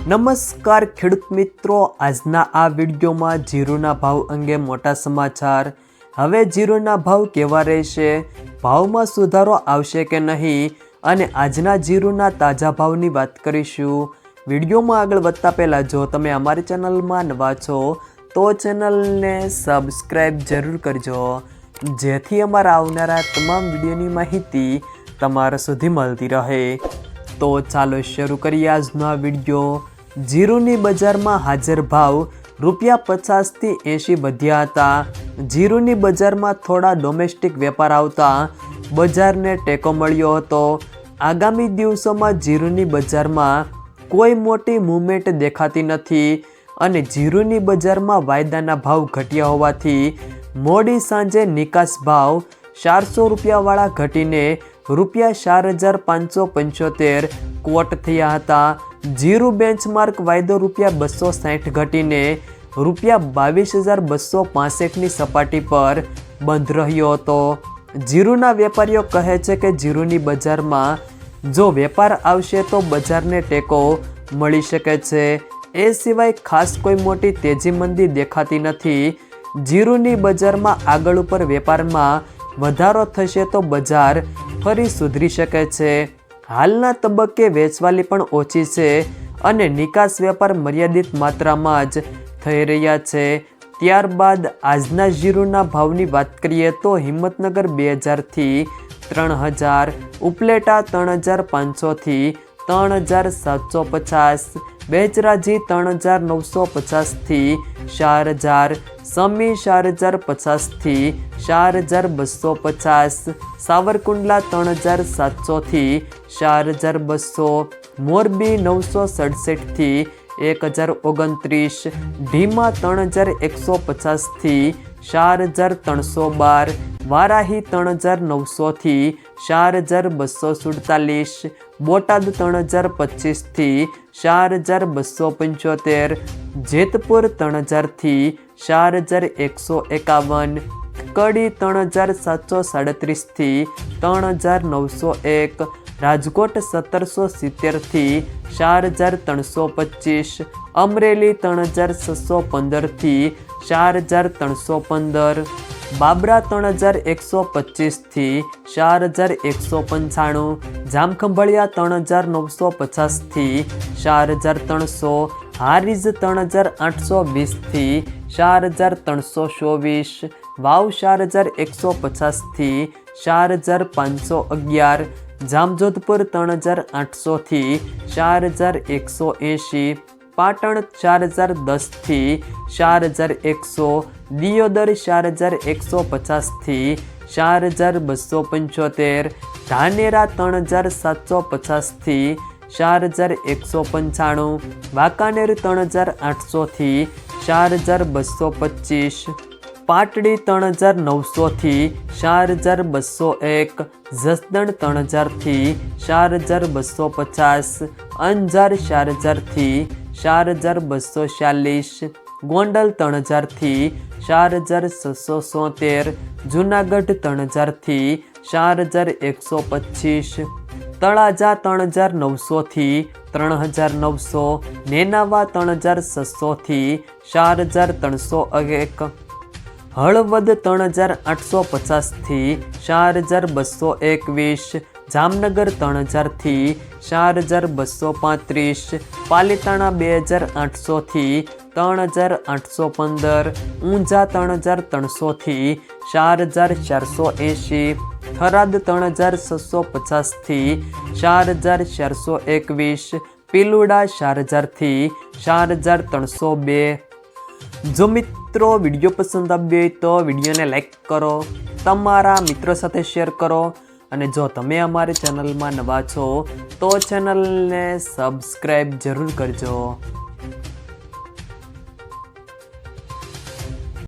નમસ્કાર ખેડૂત મિત્રો, આજના આ વિડીયોમાં જીરુના ભાવ અંગે મોટા સમાચાર। હવે જીરુના ભાવ કેવા રહેશે, ભાવમાં સુધારો આવશે કે નહીં અને આજના જીરુના તાજા ભાવની વાત કરીશું। વિડીયોમાં આગળ વધતા પહેલાં જો તમે અમારી ચેનલમાં નવા છો તો ચેનલને સબસ્ક્રાઈબ જરૂર કરજો, જેથી અમારા આવનારા તમામ વિડીયોની માહિતી તમારા સુધી મળતી રહે। તો ચાલો શરૂ કરીએ આજનો આ વિડીયો। જીરુની બજારમાં હાજર ભાવ ₹50 થી 80 વધ્યા હતા। જીરુની બજારમાં થોડા ડોમેસ્ટિક વેપાર આવતા બજારને ટેકો મળ્યો હતો। આગામી દિવસોમાં જીરુની બજારમાં કોઈ મોટી મૂવમેન્ટ દેખાતી નથી અને જીરુની બજારમાં વાયદાના ભાવ ઘટ્યા હોવાથી મોડી સાંજે નિકાસ ભાવ ₹400 ઘટીને ₹4,575 કોટ થયા હતા। જીરુ બેન્ચમાર્ક વાયદો ₹260 ઘટીને ₹22,265ની સપાટી પર બંધ રહ્યો હતો। જીરુના વેપારીઓ કહે છે કે જીરુની બજારમાં જો વેપાર આવશે તો બજારને ટેકો મળી શકે છે। એ સિવાય ખાસ કોઈ મોટી તેજી મંદી દેખાતી નથી। જીરુની બજારમાં આગળ ઉપર વેપારમાં વધારો થશે તો બજાર ફરી સુધરી શકે છે। હાલના તબક્કે વેચવાલી પણ ઓછી છે અને નિકાસ વેપાર મર્યાદિત માત્રામાં જ થઈ રહ્યા છે। ત્યારબાદ આજના જીરુના ભાવની વાત કરીએ તો હિંમતનગર 2000 થી 3000, ઉપલેટા 3500 થી 3750, બેચરાજી 3950 થી 4000, સમી 4050 થી 4250, સાવરકુંડલા 3700 થી 4200, મોરબી 967 થી 1029, ઢીમા 3150 થી 4312, વારાહી 3900 થી 4247, બોટાદ 3025 થી 4275, જેતપુર 3000 થી 4151, કડી 3737 થી 3901, રાજકોટ 1770 થી 4325, અમરેલી 3615 થી 4315, બાબરા 3125 થી 4195, જામખંભાળિયા 3950 થી 4300, હારીજ 3820 થી 4324, વાવ 4150 થી 4511, જામજોધપુર 3800 થી 4180, પાટણ 4010 થી 4100, દિયોદર 4150 થી 4275, ધાનેરા 3750 થી 4195, વાંકાનેર 3800 થી 4225, પાટડી 3900 થી 4201, જસદણ 3000 થી 4250, અંજાર 4000 થી 4246, ગોંડલ 3000 થી 4673, જુનાગઢ 3000 થી 4125, તળાજા 3900 થી 3900, નેનાવા 3600 થી 4301, હળવદ 3850 થી 4221, જામનગર 3000 થી 4235, પાલીતાણા 2800 થી 3815, ઊંઝા 3300 થી 4480, થરાદ 3650 થી 4421, પીલુડા 4000 થી 4302। જો મિત્રો વિડીયો પસંદ આવ્યો હોય તો વિડીયોને લાઈક કરો, તમારા મિત્રો સાથે શેર કરો અને જો તમે અમારી ચેનલમાં નવા છો તો ચેનલને સબસ્ક્રાઈબ જરૂર કરજો।